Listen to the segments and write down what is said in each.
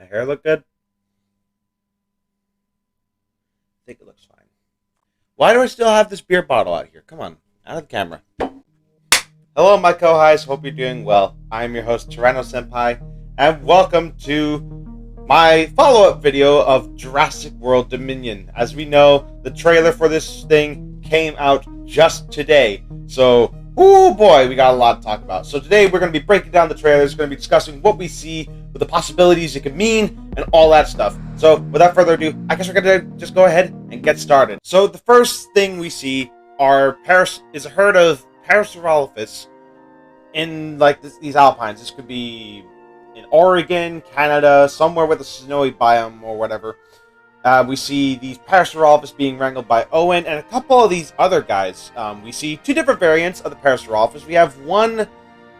My hair look good? I think it looks fine. Why do I still have this beer bottle out here? Come on, out of the camera. Hello, my co-hosts. Hope you're doing well. I'm your host, Tyranno-senpai, and welcome to my follow-up video of Jurassic World Dominion. As we know, the trailer for this thing came out just today. So, oh boy, we got a lot to talk about. So today we're going to be breaking down the trailers, we're going to be discussing what we see, what the possibilities it could mean, and all that stuff. So, without further ado, I guess we're going to just go ahead and get started. So, the first thing we see is a herd of Pyroraptor in, these alpines. This could be in Oregon, Canada, somewhere with a snowy biome or whatever. We see these Pyroraptor being wrangled by Owen and a couple of these other guys. We see two different variants of the Pyroraptor. We have one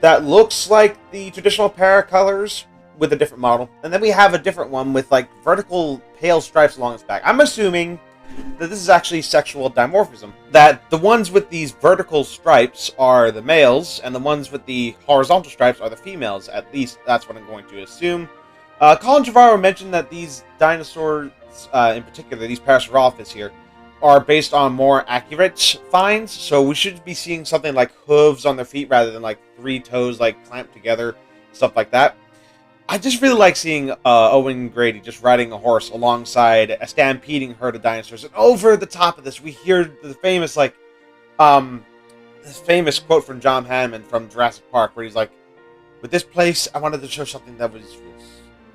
that looks like the traditional paracolors with a different model, and then we have a different one with vertical pale stripes along its back. I'm assuming that this is actually sexual dimorphism, that the ones with these vertical stripes are the males and the ones with the horizontal stripes are the females. At least that's what I'm going to assume. Colin Trevorrow mentioned that these dinosaurs, in particular these Pyroraptor here, are based on more accurate finds, so we should be seeing something like hooves on their feet rather than three toes clamped together, stuff like that. I just really like seeing Owen Grady just riding a horse alongside a stampeding herd of dinosaurs, and over the top of this we hear the famous this famous quote from John Hammond from Jurassic Park, where he's like, "With this place, I wanted to show something that was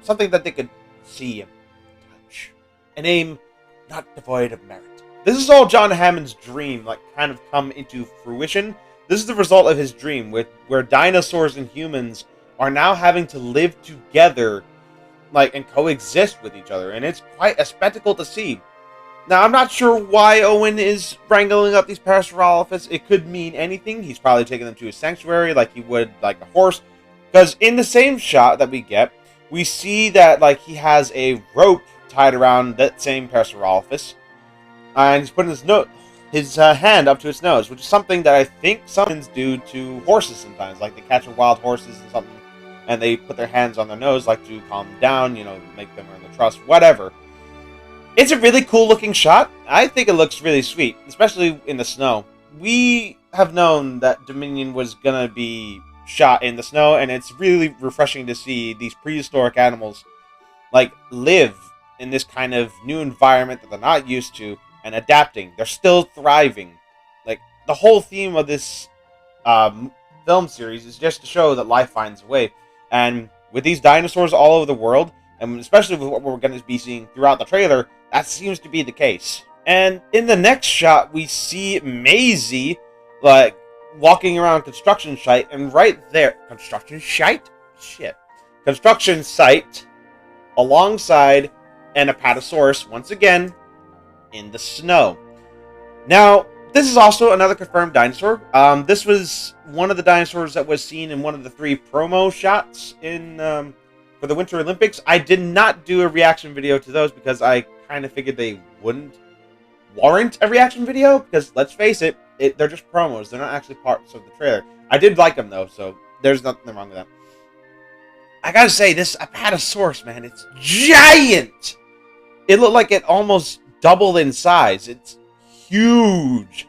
something that they could see and touch, an aim not devoid of merit." This is all John Hammond's dream, kind of come into fruition. This is the result of his dream, where dinosaurs and humans are now having to live together, and coexist with each other, and it's quite a spectacle to see. Now, I'm not sure why Owen is wrangling up these Pyroraptor. It could mean anything. He's probably taking them to a sanctuary like he would a horse, because in the same shot that we get, we see that he has a rope tied around that same Pyroraptor, and he's putting his hand up to its nose, which is something that I think some humans do to horses sometimes. They catch wild horses and something, and they put their hands on their nose, to calm them down, make them earn the trust, whatever. It's a really cool looking shot. I think it looks really sweet, especially in the snow. We have known that Dominion was gonna be shot in the snow, and it's really refreshing to see these prehistoric animals live in this kind of new environment that they're not used to and adapting. They're still thriving. The whole theme of this film series is just to show that life finds a way. And with these dinosaurs all over the world, and especially with what we're going to be seeing throughout the trailer, that seems to be the case. And in the next shot, we see Maisie, walking around construction site, and right there, construction site, alongside an Apatosaurus, once again, in the snow. Now, this is also another confirmed dinosaur. This was one of the dinosaurs that was seen in one of the 3 promo shots for the Winter Olympics. I did not do a reaction video to those because I kind of figured they wouldn't warrant a reaction video, because let's face it, they're just promos. They're not actually parts of the trailer. I did like them though, so there's nothing wrong with that. I gotta say, this Apatosaurus, man, it's giant! It looked like it almost doubled in size. It's huge,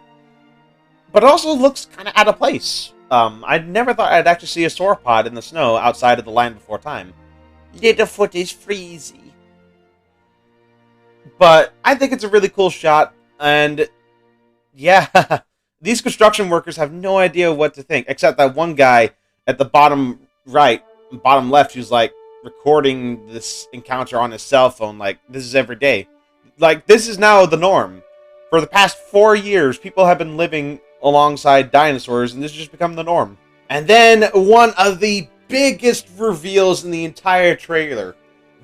but it also looks kind of out of place. I never thought I'd actually see a sauropod in the snow outside of the Land Before Time. Littlefoot is freezy. But I think it's a really cool shot, and yeah, these construction workers have no idea what to think, except that one guy at the bottom right, bottom left, who's recording this encounter on his cell phone. This is every day. This is now the norm. For the past 4 years, people have been living alongside dinosaurs, and this has just become the norm. And then one of the biggest reveals in the entire trailer.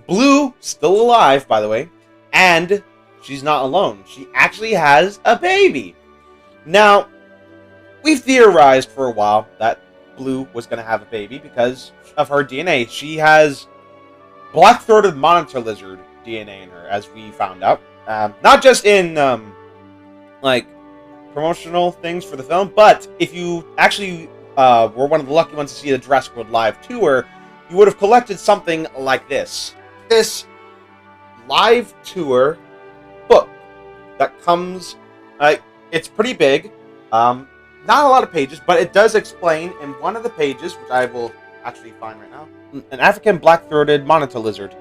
Blue, still alive, by the way, and she's not alone. She actually has a baby. Now, we've theorized for a while that Blue was going to have a baby because of her DNA. She has black-throated monitor lizard DNA in her, as we found out. Not just in promotional things for the film, but if you actually were one of the lucky ones to see the Jurassic World Live tour, you would have collected something like this. this live tour book that comes, it's pretty big, not a lot of pages, but it does explain in one of the pages, which I will actually find right now, an African black-throated monitor lizard.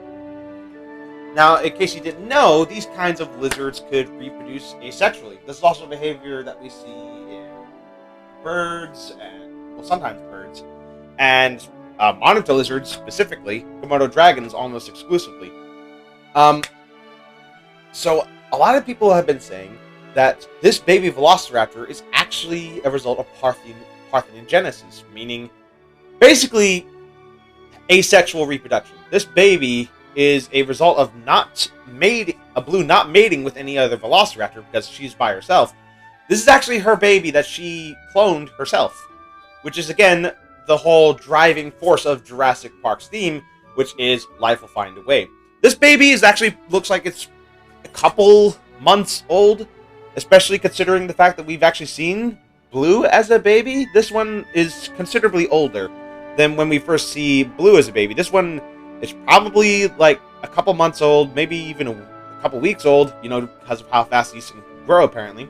Now, in case you didn't know, these kinds of lizards could reproduce asexually. This is also behavior that we see in birds, and, well, sometimes birds, and monitor lizards, specifically, Komodo dragons, almost exclusively. So, a lot of people have been saying that this baby velociraptor is actually a result of parthenogenesis, meaning, basically, asexual reproduction. This baby is a result of Blue not mating with any other velociraptor because she's by herself. This is actually her baby that she cloned herself, which is, again, the whole driving force of Jurassic Park's theme, which is life will find a way. This baby looks like it's a couple months old, especially considering the fact that we've actually seen Blue as a baby. This one is considerably older than when we first see Blue as a baby. This one is probably like a couple months old, maybe even a couple weeks old, because of how fast these can grow, apparently.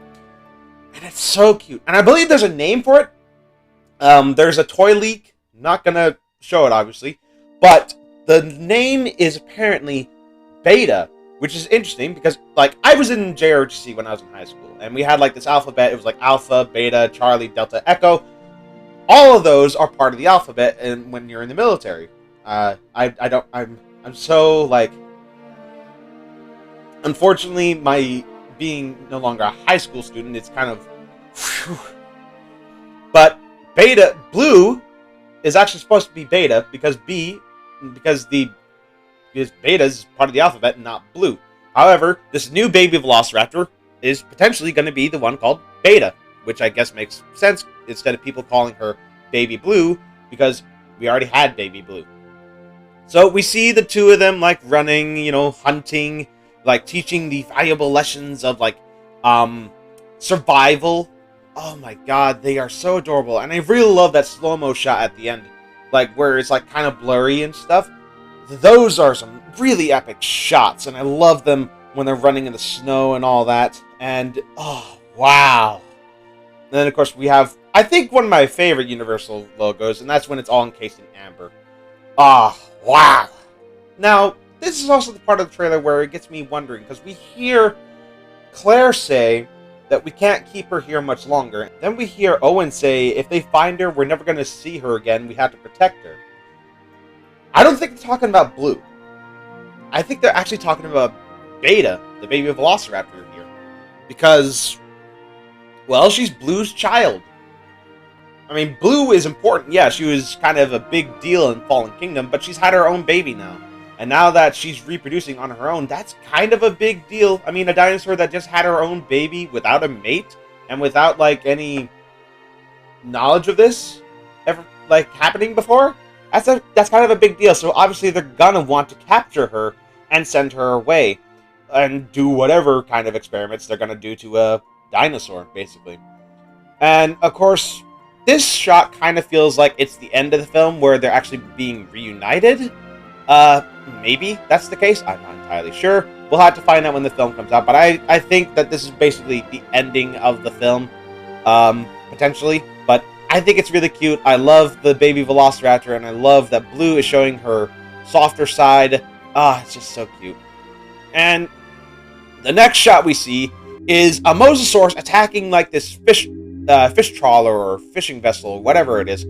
And it's so cute. And I believe there's a name for it. There's a toy leak. Not gonna show it, obviously. But the name is apparently Beta, which is interesting because, I was in JROTC when I was in high school, and we had, this alphabet. It was, Alpha, Beta, Charlie, Delta, Echo. All of those are part of the alphabet, and when you're in the military. I'm so, unfortunately, my being no longer a high school student, it's kind of, whew. But Blue is actually supposed to be Beta because Beta is part of the alphabet and not Blue. However, this new baby velociraptor is potentially going to be the one called Beta, which I guess makes sense instead of people calling her Baby Blue, because we already had Baby Blue. So we see the two of them running, hunting, teaching the valuable lessons of survival. Oh my god, they are so adorable. And I really love that slow-mo shot at the end, where it's kind of blurry and stuff. Those are some really epic shots, and I love them when they're running in the snow and all that. And oh wow. And then of course we have, I think, one of my favorite Universal logos, and that's when it's all encased in amber. Ah, wow. Now, this is also the part of the trailer where it gets me wondering, because we hear Claire say that we can't keep her here much longer. Then we hear Owen say, if they find her, we're never going to see her again. We have to protect her. I don't think they're talking about Blue. I think they're actually talking about Beta, the baby velociraptor here. Because, well, she's Blue's child. I mean, Blue is important. Yeah, she was kind of a big deal in Fallen Kingdom, but she's had her own baby now. And now that she's reproducing on her own, that's kind of a big deal. I mean, a dinosaur that just had her own baby without a mate and without, any knowledge of this ever, happening before, that's kind of a big deal. So obviously they're gonna want to capture her and send her away and do whatever kind of experiments they're gonna do to a dinosaur, basically. And, of course, this shot kind of feels like it's the end of the film where they're actually being reunited. Maybe that's the case. I'm not entirely sure. We'll have to find out when the film comes out. But I think that this is basically the ending of the film, potentially. But I think it's really cute. I love the baby velociraptor, and I love that Blue is showing her softer side. It's just so cute. And the next shot we see is a Mosasaurus attacking this fish trawler or fishing vessel, or whatever it is.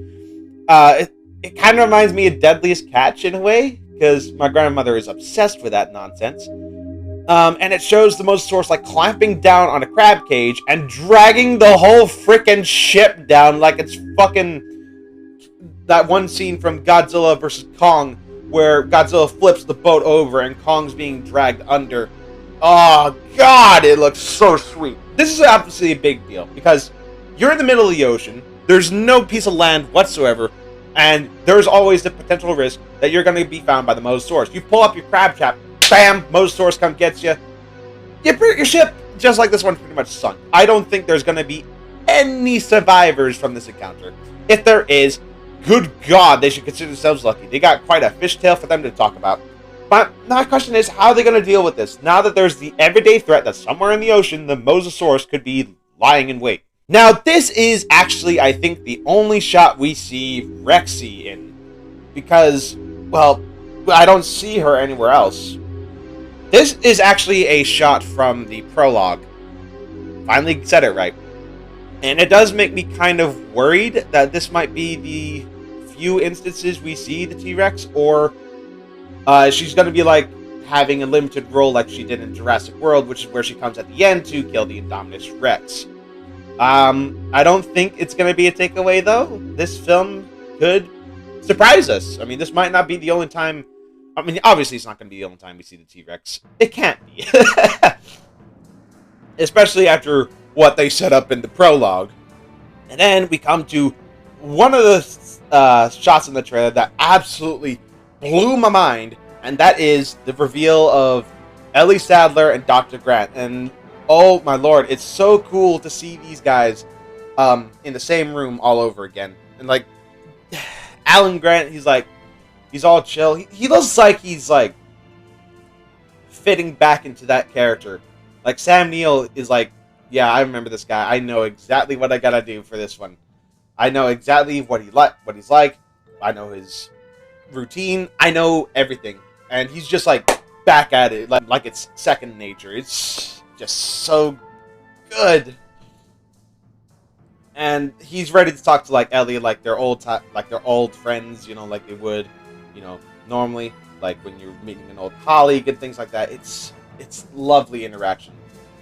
It kind of reminds me of Deadliest Catch in a way, because my grandmother is obsessed with that nonsense. And it shows the Mosasaurus clamping down on a crab cage and dragging the whole frickin' ship down like it's fucking that one scene from Godzilla vs. Kong where Godzilla flips the boat over and Kong's being dragged under. Oh god, it looks so sweet. This is obviously a big deal because you're in the middle of the ocean, there's no piece of land whatsoever, and there's always the potential risk that you're going to be found by the Mosasaurus. You pull up your crab trap, bam, Mosasaurus comes gets you. Your ship, just like this one, pretty much sunk. I don't think there's going to be any survivors from this encounter. If there is, good God, they should consider themselves lucky. They got quite a fishtail for them to talk about. my question is, how are they going to deal with this? Now that there's the everyday threat that somewhere in the ocean, the Mosasaurus could be lying in wait. Now, this is actually, I think, the only shot we see Rexy in. Because, well, I don't see her anywhere else. This is actually a shot from the prologue. Finally said it right. And it does make me kind of worried that this might be the few instances we see the T-Rex, or she's going to be like having a limited role like she did in Jurassic World, which is where she comes at the end to kill the Indominus Rex. I don't think it's going to be a takeaway, though. This film could surprise us. I mean, this might not be the only time. I mean, obviously, it's not going to be the only time we see the T-Rex. It can't be. Especially after what they set up in the prologue. And then we come to one of the shots in the trailer that absolutely blew my mind, and that is the reveal of Ellie Sattler and Dr. Grant. And oh my lord, it's so cool to see these guys in the same room all over again. And like, Alan Grant, he's all chill. He looks like he's like fitting back into that character. Like Sam Neill is like, yeah, I remember this guy. I know exactly what I gotta do for this one. I know exactly what he's like. I know his routine. I know everything. And he's just like back at it, like it's second nature. It's just so good. And he's ready to talk to like Ellie, like they're old friends, you know, like they would, you know, normally, like when you're meeting an old colleague and things like that. It's lovely interaction.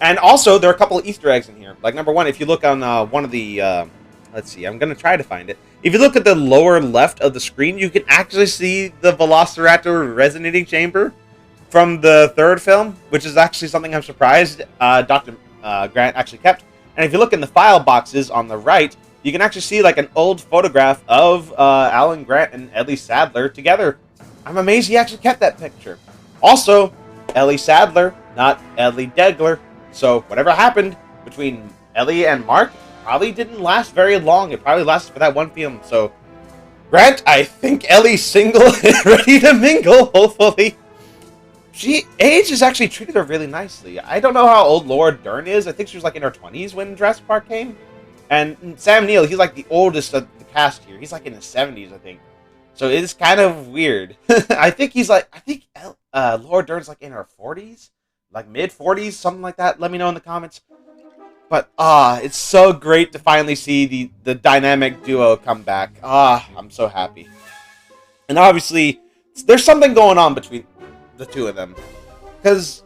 And also, there are a couple of Easter eggs in here. Like, number one, if you look on one of the... let's see, I'm going to try to find it. If you look at the lower left of the screen, you can actually see the Velociraptor resonating chamber from the third film, which is actually something I'm surprised Dr. Grant actually kept. And if you look in the file boxes on the right, you can actually see, like, an old photograph of Alan Grant and Ellie Sattler together. I'm amazed he actually kept that picture. Also, Ellie Sattler, not Ellie Degler. So whatever happened between Ellie and Mark probably didn't last very long. It probably lasted for that one film. So, Grant, I think Ellie's single and ready to mingle, hopefully. Age has actually treated her really nicely. I don't know how old Laura Dern is. I think she was like in her 20s when Jurassic Park came. And Sam Neill, he's like the oldest of the cast here. He's like in his 70s, I think. So it's kind of weird. I think Laura Dern's like in her 40s. Like mid-40s, something like that. Let me know in the comments. But, it's so great to finally see the dynamic duo come back. I'm so happy. And obviously, there's something going on between the two of them. Because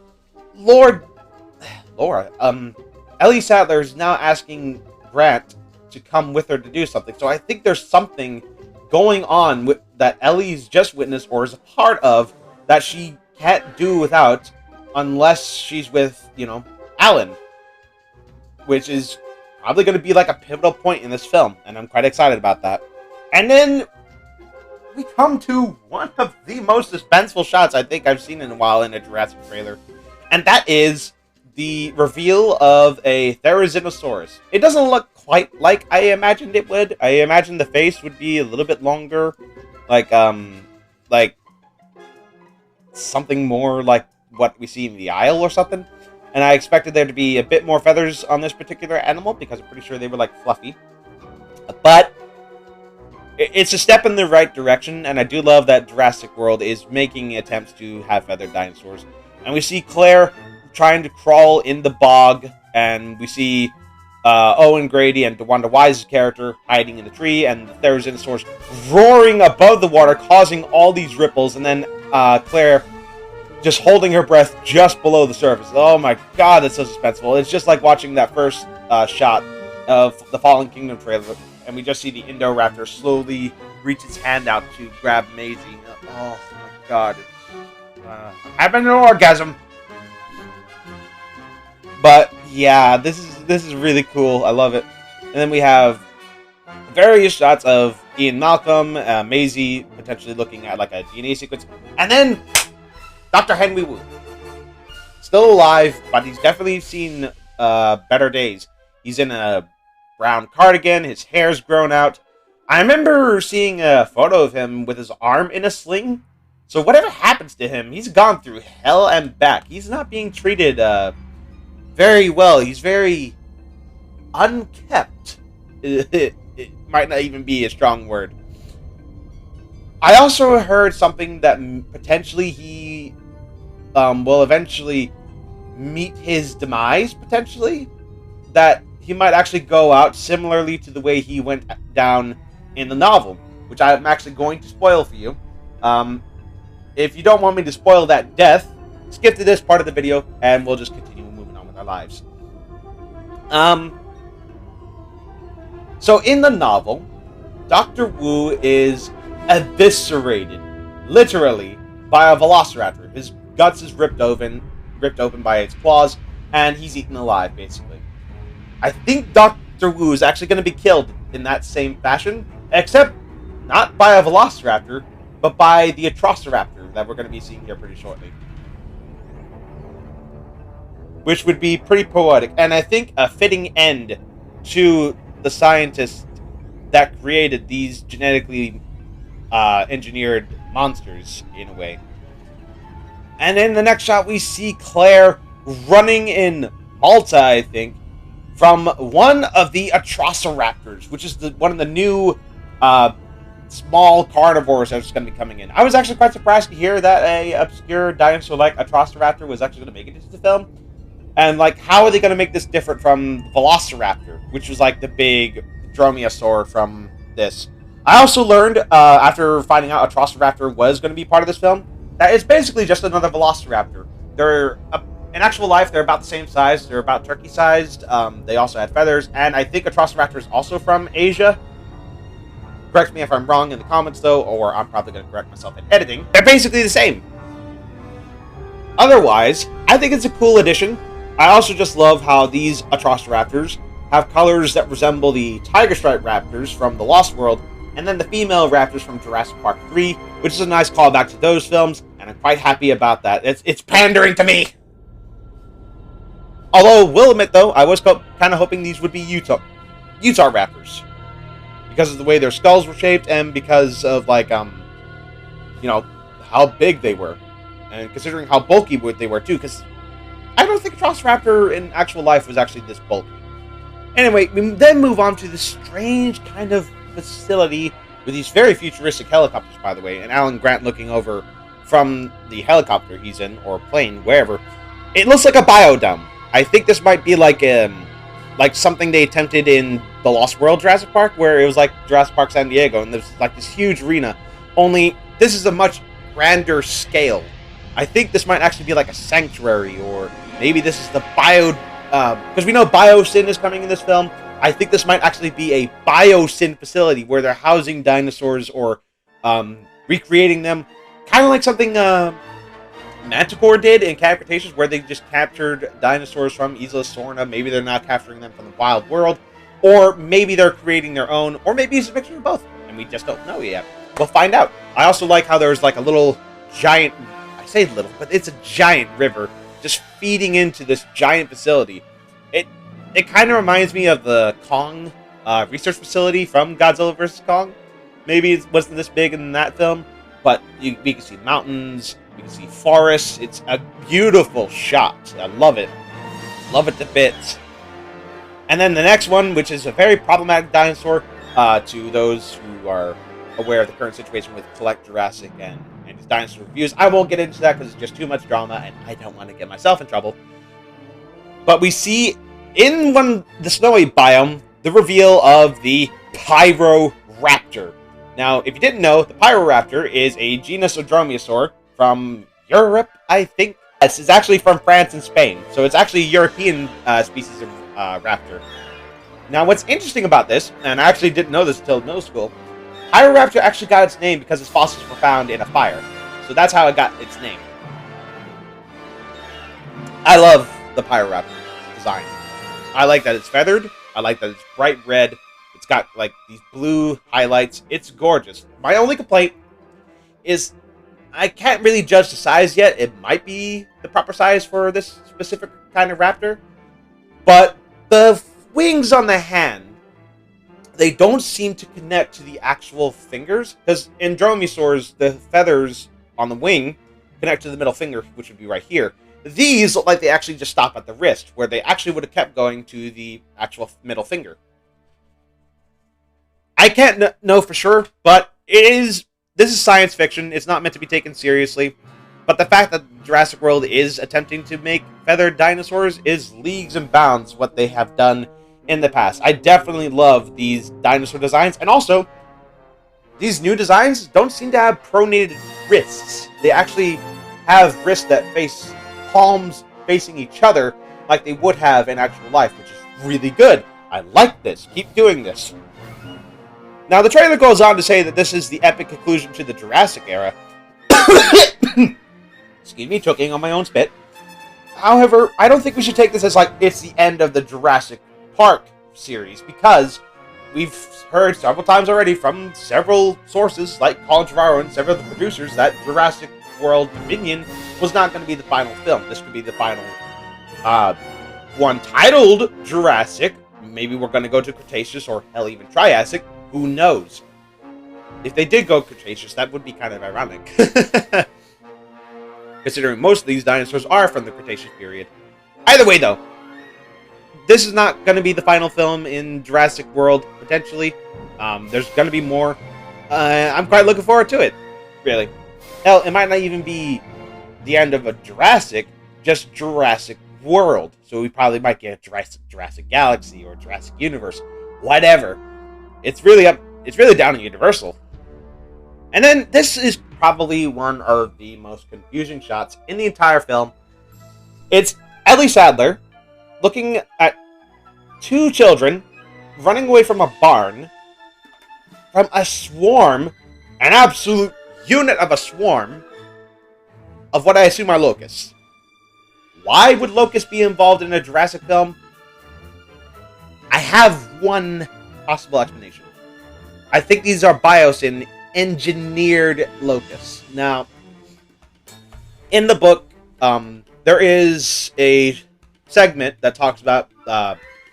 Ellie Sattler is now asking Grant to come with her to do something. So I think there's something going on that Ellie's just witnessed or is a part of that she can't do without unless she's with, you know, Alan. Which is probably going to be like a pivotal point in this film. And I'm quite excited about that. And then we come to one of the most suspenseful shots I think I've seen in a while in a Jurassic trailer. And that is the reveal of a Therizinosaurus. It doesn't look quite like I imagined it would. I imagined the face would be a little bit longer. Like something more like what we see in the Isle or something. And I expected there to be a bit more feathers on this particular animal because I'm pretty sure they were like fluffy. But it's a step in the right direction, and I do love that Jurassic World is making attempts to have feathered dinosaurs. And we see Claire trying to crawl in the bog, and we see Owen Grady and DeWanda Wise's character hiding in the tree, and the Therizinosaurus roaring above the water, causing all these ripples, and then Claire just holding her breath just below the surface. Oh my god, that's so suspenseful. It's just like watching that first shot of the Fallen Kingdom trailer, and we just see the Indoraptor slowly reach its hand out to grab Maisie. Oh my god. I'm having an orgasm. But yeah, this is really cool. I love it. And then we have various shots of Ian Malcolm, Maisie potentially looking at like a DNA sequence, and then Dr. Henry Wu. Still alive, but he's definitely seen better days. He's in a brown cardigan, his hair's grown out. I remember seeing a photo of him with his arm in a sling, So whatever happens to him, he's gone through hell and back. He's not being treated very well. He's very unkept. It might not even be a strong word. I also heard something that potentially he will eventually meet his demise, potentially. That he might actually go out similarly to the way he went down in the novel, which I'm actually going to spoil for you. If you don't want me to spoil that death, skip to this part of the video, and we'll just continue moving on with our lives. So in the novel, Dr. Wu is eviscerated, literally, by a velociraptor. His guts is ripped open by its claws, and he's eaten alive, basically. I think Dr. Wu is actually going to be killed in that same fashion, except not by a velociraptor, but by the Atrociraptor that we're going to be seeing here pretty shortly. Which would be pretty poetic, and I think a fitting end to the scientists that created these genetically engineered monsters, in a way. And in the next shot, we see Claire running in Malta, I think, from one of the Atrociraptors, which is one of the new small carnivores that's going to be coming in. I was actually quite surprised to hear that a obscure dinosaur-like Atrociraptor was actually going to make it into the film. And, like, how are they going to make this different from Velociraptor, which was, like, the big dromaeosaur from this? I also learned, after finding out Atrociraptor was going to be part of this film, that it's basically just another Velociraptor. They're, in actual life, they're about the same size. They're about turkey-sized. They also had feathers. And I think Atrociraptor is also from Asia. Correct me if I'm wrong in the comments, though, or I'm probably going to correct myself in editing. They're basically the same. Otherwise, I think it's a cool addition. I also just love how these Atrociraptors have colors that resemble the tiger stripe raptors from The Lost World, and then the female raptors from Jurassic Park 3, which is a nice callback to those films, and I'm quite happy about that. It's pandering to me! Although, will admit, though, I was kind of hoping these would be Utah raptors. Because of the way their skulls were shaped, and because of, like, you know, how big they were. And considering how bulky they were, too, because I don't think Atrociraptor in actual life was actually this bulky. Anyway, we then move on to this strange kind of facility with these very futuristic helicopters, by the way, and Alan Grant looking over from the helicopter he's in, or plane, wherever. It looks like a biodome. I think this might be like something they attempted in The Lost World Jurassic Park, where it was like Jurassic Park San Diego, and there's like this huge arena. Only this is a much grander scale. I think this might actually be like a sanctuary, or maybe this is the because we know Biosyn is coming in this film. I think this might actually be a Biosyn facility where they're housing dinosaurs or recreating them. Kind of like something Manticore did in Cat Cretaceous, where they just captured dinosaurs from Isla Sorna. Maybe they're not capturing them from the wild world. Or maybe they're creating their own. Or maybe it's a mixture of both. And we just don't know yet. We'll find out. I also like how there's like a little giant... I say little, but it's a giant river just feeding into this giant facility. It kind of reminds me of the Kong research facility from Godzilla vs. Kong. Maybe it wasn't this big in that film, but we can see mountains, we can see forests. It's a beautiful shot. I love it. Love it to bits. And then the next one, which is a very problematic dinosaur to those who are aware of the current situation with Collect Jurassic and his dinosaur reviews. I won't get into that because it's just too much drama, and I don't want to get myself in trouble. But we see in the snowy biome the reveal of the Pyroraptor. Now, if you didn't know, the Pyroraptor is a genus of dromaeosaur from Europe, I think. This is actually from France and Spain, so it's actually a European species of raptor. Now, what's interesting about this, and I actually didn't know this until middle school, Pyroraptor actually got its name because its fossils were found in a fire. So that's how it got its name. I love the Pyroraptor design. I like that it's feathered. I like that it's bright red. It's got, like, these blue highlights. It's gorgeous. My only complaint is I can't really judge the size yet. It might be the proper size for this specific kind of raptor. But the wings on the hand, they don't seem to connect to the actual fingers. Because in dromaeosaurs, the feathers on the wing connect to the middle finger, which would be right here. These look like they actually just stop at the wrist, where they actually would have kept going to the actual middle finger. I can't know for sure, but this is science fiction. It's not meant to be taken seriously. But the fact that Jurassic World is attempting to make feathered dinosaurs is leagues and bounds what they have done in the past. I definitely love these dinosaur designs, and also, these new designs don't seem to have pronated wrists. They actually have wrists that face palms facing each other like they would have in actual life, which is really good. I like this. Keep doing this. Now, the trailer goes on to say that this is the epic conclusion to the Jurassic era. Excuse me, choking on my own spit. However, I don't think we should take this as like it's the end of the Jurassic Park series, because we've heard several times already from several sources, like Colin Trevorrow and several of the producers, that Jurassic World Dominion was not going to be the final film. This could be the final one titled Jurassic. Maybe we're going to go to Cretaceous or hell, even Triassic. Who knows? If they did go Cretaceous, that would be kind of ironic. Considering most of these dinosaurs are from the Cretaceous period. Either way, though, this is not going to be the final film in Jurassic World, potentially. There's going to be more. I'm quite looking forward to it, really. Hell, it might not even be the end of a Jurassic, just Jurassic World. So we probably might get Jurassic Galaxy or Jurassic Universe, whatever. It's really down to Universal. And then this is probably one of the most confusing shots in the entire film. It's Ellie Sattler looking at two children running away from a barn from a swarm, an absolute unit of a swarm, of what I assume are locusts. Why would locusts be involved in a Jurassic film? I have one possible explanation. I think these are Biosyn engineered locusts. Now, in the book, there is a segment that talks about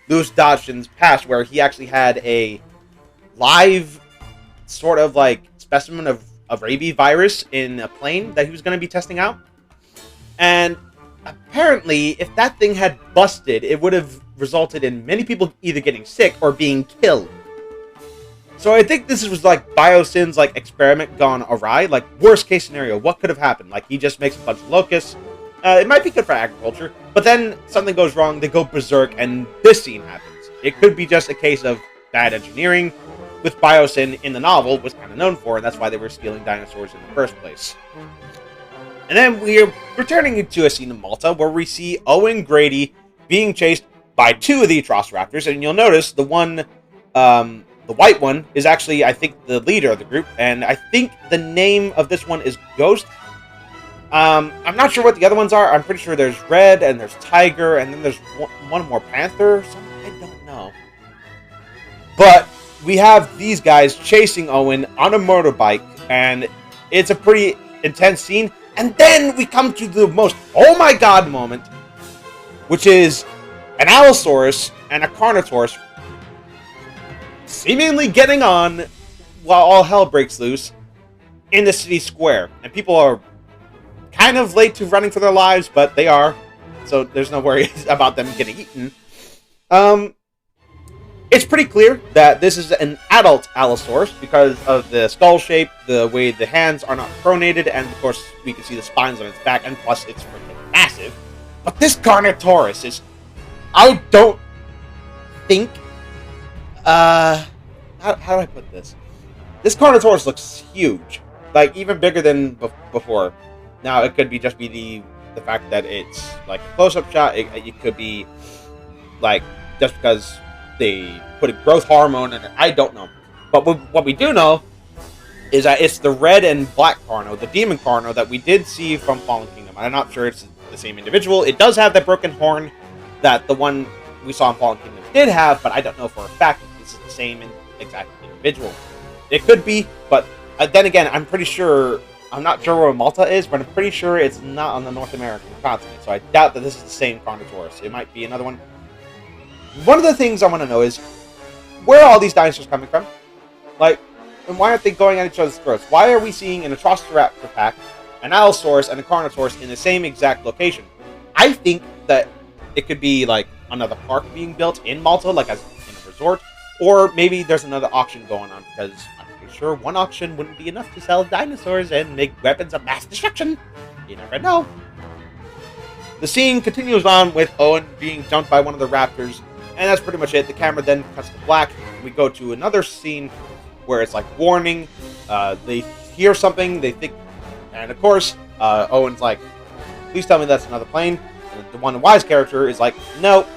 Louis Dodgson's past, where he actually had a live sort of like specimen of rabies virus in a plane that he was going to be testing out. And apparently, if that thing had busted, it would have resulted in many people either getting sick or being killed. So I think this was like Biosyn's like experiment gone awry. Like, worst case scenario, what could have happened? Like, he just makes a bunch of locusts. It might be good for agriculture, but then something goes wrong, they go berserk, and this scene happens. It could be just a case of bad engineering, which Biosyn in the novel was kind of known for, and that's why they were stealing dinosaurs in the first place. And then we're returning to a scene in Malta where we see Owen Grady being chased by two of the Triceratops, and you'll notice the one, the white one, is actually, I think, the leader of the group, and I think the name of this one is Ghost. I'm not sure what the other ones are. I'm pretty sure there's Red, and there's Tiger, and then there's one more Panther or something. I don't know. But we have these guys chasing Owen on a motorbike, and it's a pretty intense scene. And then we come to the most oh my god moment, which is an Allosaurus and a Carnotaurus seemingly getting on while all hell breaks loose in the city square. And people are kind of late to running for their lives, but they are. So there's no worries about them getting eaten. It's pretty clear that this is an adult Allosaurus because of the skull shape, the way the hands are not pronated, and of course we can see the spines on its back, and plus it's freaking massive. But this Carnotaurus is... I don't think... how do I put this? This Carnotaurus looks huge. Like, even bigger than before. Now, it could be just be the fact that it's like a close-up shot. It could be like just because they put a growth hormone in it. I don't know. But what we do know is that it's the red and black Carno, the demon Carno that we did see from Fallen Kingdom. I'm not sure it's the same individual. It does have that broken horn that the one we saw in Fallen Kingdom did have, but I don't know for a fact if this is the same exact individual. It could be, but then again, I'm not sure where Malta is, but I'm pretty sure it's not on the North American continent, so I doubt that this is the same Carnotaurus. It might be another one. One of the things I want to know is, where are all these dinosaurs coming from? Like, and why aren't they going at each other's throats? Why are we seeing an Atrocitoraptor pack an Allosaurus and a Carnotaurus in the same exact location. I think that it could be like another park being built in Malta, like as in a resort, or maybe there's another auction going on, because I'm pretty sure one auction wouldn't be enough to sell dinosaurs and make weapons of mass destruction. You never know. The scene continues on with Owen being jumped by one of the raptors, and that's pretty much it. The camera then cuts to black. We go to another scene where it's like warning. They hear something, they think, and of course, Owen's like, please tell me that's another plane. And the one wise character is like, no.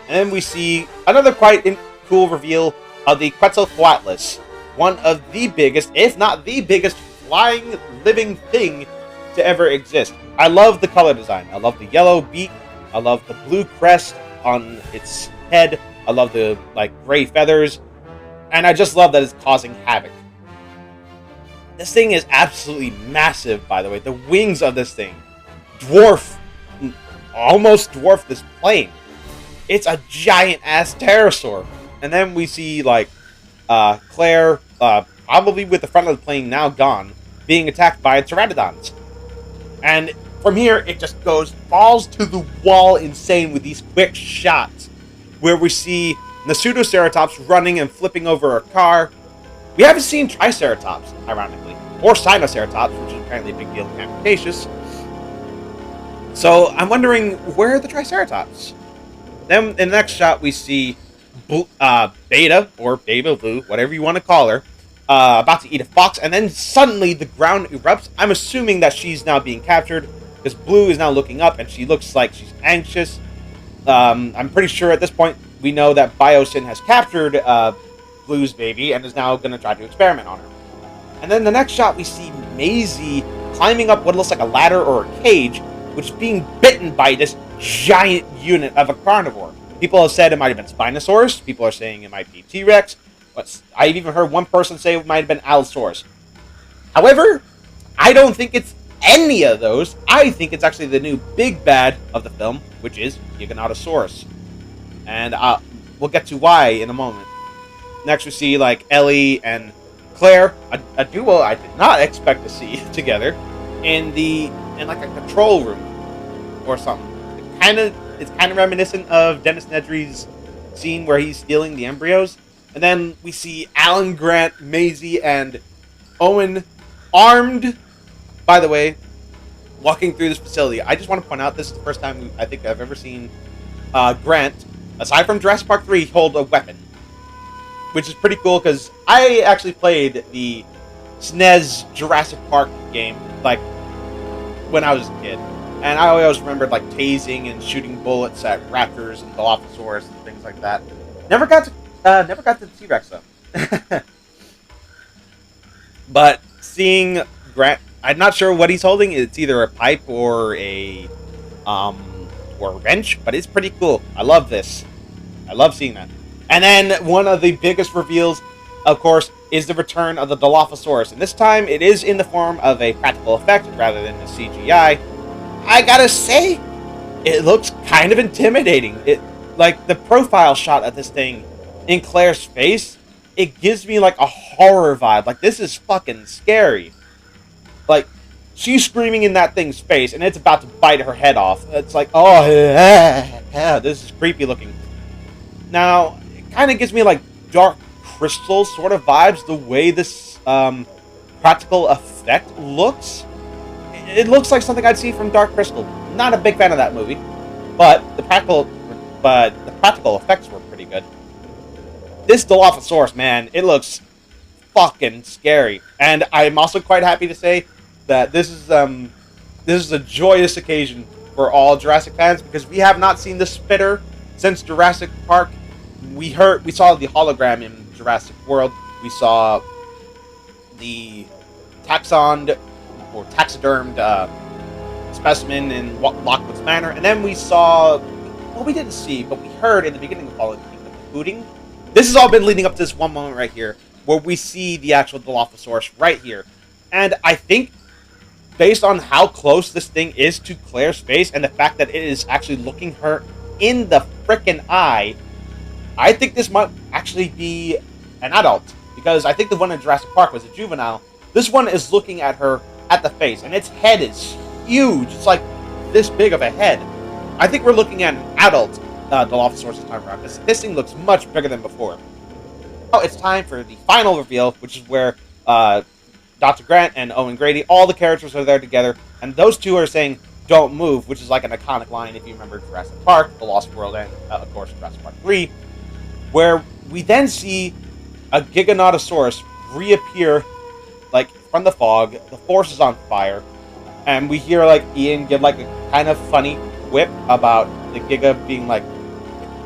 And then we see another quite cool reveal of the Quetzalcoatlus, one of the biggest, if not the biggest, flying living thing to ever exist. I love the color design. I love the yellow beak. I love the blue crest on its head. I love the like gray feathers. And I just love that it's causing havoc. This thing is absolutely massive, by the way. The wings of this thing almost dwarf this plane. It's a giant-ass pterosaur. And then we see, like, Claire, probably with the front of the plane now gone, being attacked by pteranodons. And from here, it just goes balls to the wall insane with these quick shots, where we see the Pseudoceratops running and flipping over a car. We haven't seen Triceratops, ironically, or Sinoceratops, which is apparently a big deal in Cretaceous. So I'm wondering, where are the Triceratops? Then in the next shot, we see Beta, or Baby Blue, whatever you want to call her, about to eat a fox, and then suddenly the ground erupts. I'm assuming that she's now being captured, because Blue is now looking up, and she looks like she's anxious. I'm pretty sure at this point we know that Biosyn has captured Blue's baby and is now going to try to experiment on her. And then the next shot, we see Maisie climbing up what looks like a ladder or a cage, which is being bitten by this giant unit of a carnivore. People have said it might have been Spinosaurus. People are saying it might be T-Rex. But I've even heard one person say it might have been Allosaurus. However, I don't think it's any of those. I think it's actually the new big bad of the film, which is Giganotosaurus. And we'll get to why in a moment. Next, we see like Ellie and Claire, a duo I did not expect to see together, in like a control room or something. It's kind of reminiscent of Dennis Nedry's scene where he's stealing the embryos. And then we see Alan Grant, Maisie, and Owen armed, by the way, walking through this facility. I just want to point out, this is the first time I think I've ever seen Grant, aside from Jurassic Park 3, hold a weapon. Which is pretty cool, because I actually played the SNES Jurassic Park game, like, when I was a kid. And I always remembered, like, tasing and shooting bullets at raptors and Dilophosaurus and things like that. Never got to the T-Rex, though. But seeing Grant, I'm not sure what he's holding. It's either a pipe or a wrench, but it's pretty cool. I love this. I love seeing that. And then one of the biggest reveals, of course, is the return of the Dilophosaurus. And this time, it is in the form of a practical effect rather than a CGI. I gotta say, it looks kind of intimidating. Like, the profile shot of this thing in Claire's face, it gives me, like, a horror vibe. Like, this is fucking scary. Like, she's screaming in that thing's face, and it's about to bite her head off. It's like, oh, this is creepy looking. Now, it kind of gives me, like, Dark Crystal sort of vibes, the way this practical effect looks. It looks like something I'd see from Dark Crystal. Not a big fan of that movie, but the practical effects were pretty good. This Dilophosaurus, man, it looks fucking scary, and I'm also quite happy to say that this is a joyous occasion for all Jurassic fans, because we have not seen the spitter since Jurassic Park. We saw the hologram in Jurassic World. We saw the taxidermed specimen in Lockwood's Manor, and then we saw, well, we didn't see, but we heard in the beginning of Fallen Kingdom, hooting. This has all been leading up to this one moment right here, where we see the actual Dilophosaurus right here. And I think, based on how close this thing is to Claire's face, and the fact that it is actually looking her in the frickin' eye, I think this might actually be an adult. Because I think the one in Jurassic Park was a juvenile. This one is looking at her at the face, and its head is huge. It's like this big of a head. I think we're looking at an adult Dilophosaurus this time around, because this thing looks much bigger than before. Now it's time for the final reveal, which is where Dr. Grant and Owen Grady, all the characters are there together, and those two are saying, "Don't move," which is like an iconic line if you remember Jurassic Park, The Lost World, and of course Jurassic Park 3, where we then see a Giganotosaurus reappear like from the fog. The forest is on fire, and we hear like Ian give like a kind of funny quip about the Giga being like,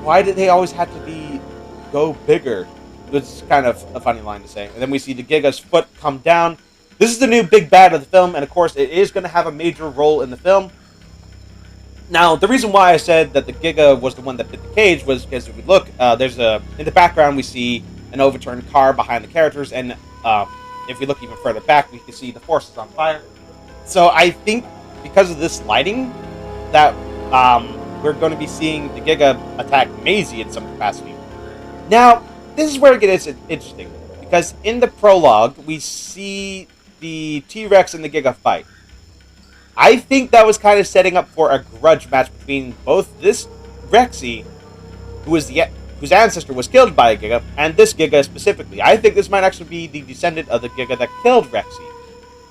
"Why did they always have to go bigger?" It's kind of a funny line to say. And then we see the Giga's foot come down. This is the new big bad of the film, and of course it is going to have a major role in the film. Now, the reason why I said that the Giga was the one that bit the cage was because if we look, in the background we see an overturned car behind the characters, and if we look even further back, we can see the forest is on fire. So I think because of this lighting, that we're going to be seeing the Giga attack Maisie in some capacity. Now, this is where it gets interesting, because in the prologue, we see the T-Rex and the Giga fight. I think that was kind of setting up for a grudge match between both this Rexy, whose ancestor was killed by a Giga, and this Giga specifically. I think this might actually be the descendant of the Giga that killed Rexy.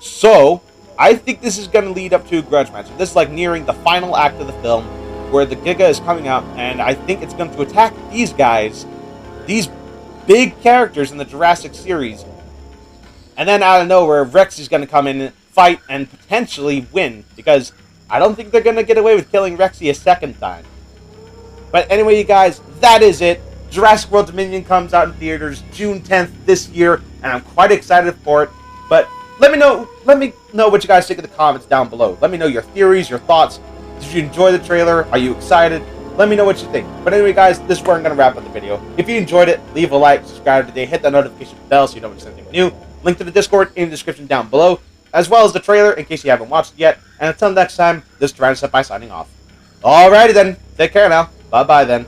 So, I think this is going to lead up to a grudge match. This is like nearing the final act of the film, where the Giga is coming out, and I think it's going to attack these guys, these big characters in the Jurassic series. And then out of nowhere, Rexy's going to come in, fight, and potentially win, because I don't think they're going to get away with killing Rexy a second time. But anyway, you guys, that is it. Jurassic World Dominion comes out in theaters June 10th this year, and I'm quite excited for it. But let me know what you guys think in the comments down below. Let me know your theories, your thoughts. Did you enjoy the trailer? Are you excited? Let me know what you think. But anyway, guys, this is where I'm going to wrap up the video. If you enjoyed it, leave a like, subscribe today, hit that notification bell so you don't miss anything new. Link to the Discord in the description down below, as well as the trailer in case you haven't watched it yet. And until next time, this is Tyrannosenpai signing off. Alrighty then, take care now. Bye-bye then.